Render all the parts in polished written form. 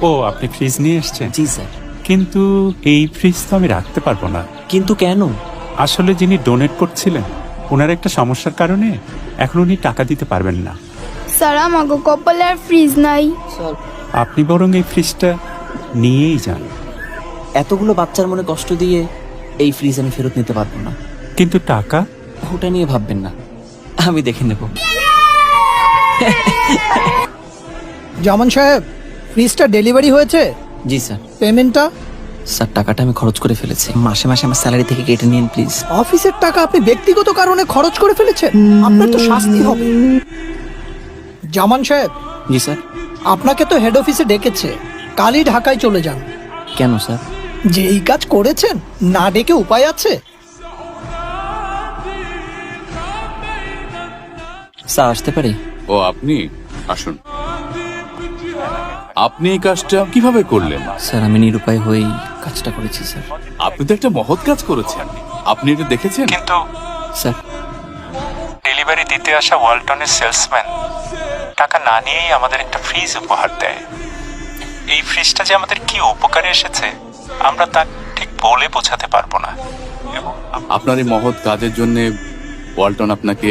ও, আপনি ফ্রিজ নিয়ে এসেছেন? জি স্যার। কিন্তু এই ফ্রিজ তো আমি রাখতে পারবো না। কিন্তু কেন? আসলে যিনি ডোনেট করছিলেন ওনার একটা সমস্যার কারণে এখন উনি টাকা দিতে পারবেন না। স্যার আমাকে কপালে আর ফ্রিজ নাই। স্যার, আপনি বরং এই ফ্রিজটা নিয়েই যান। এতগুলো বাচ্চার মনে কষ্ট দিয়ে এই ফ্রিজ আমি ফেরত নিতে পারবো না। কিন্তু টাকা? ওটা নিয়ে ভাববেন না, আমি দেখে নেব। জামান সাহেব, ফ্রিজটা ডেলিভারি হয়েছে? জি স্যার। পেমেন্টটা? স্যার, টাকাটা আমি খরচ করে ফেলেছি। মাসে মাসে আমার স্যালারি থেকে কেটে নিন প্লিজ। অফিসের টাকা আপনি ব্যক্তিগত কারণে খরচ করে ফেলেছেন, আপনার তো শাস্তি হবে। জামান সাহেব, জি স্যার। আপনাকে তো হেড অফিসে ডেকেছে, কালই ঢাকায় চলে যান। কেন স্যার? যে এই কাজ করেছেন, না ডেকে উপায় আছে? স্যার, আসতে পারি? ও, আপনি আসুন। আপনি এই কাজটা কিভাবে করলেন? স্যার, আমি নিরুপায় হয়েই কাজটা করেছি স্যার। আপনি তো একটা মহৎ কাজ করেছেন। আপনি এটা দেখেছেন? কিন্তু স্যার, ডেলিভারি দিতে আসা ওয়ালটনের সেলসম্যান টাকা না নিয়েই আমাদের একটা ফ্রিজ উপহার দেয়। এই ফ্রিজটা যে আমাদের কি উপকারে এসেছে আমরা তা ঠিক বলে বোঝাতে পারবো না। এবং আপনার এই মহৎ কাজের জন্য ওয়ালটন আপনাকে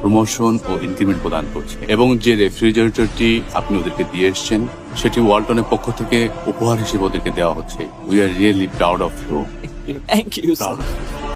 প্রমোশন ও ইনক্রিমেন্ট প্রদান করছে, এবং যে রেফ্রিজারেটরটি আপনি ওদেরকে দিয়ে এসেছেন সেটি ওয়ালটনের পক্ষ থেকে উপহার হিসেবে ওদেরকে দেওয়া হচ্ছে। We are really proud of you. Thank you sir.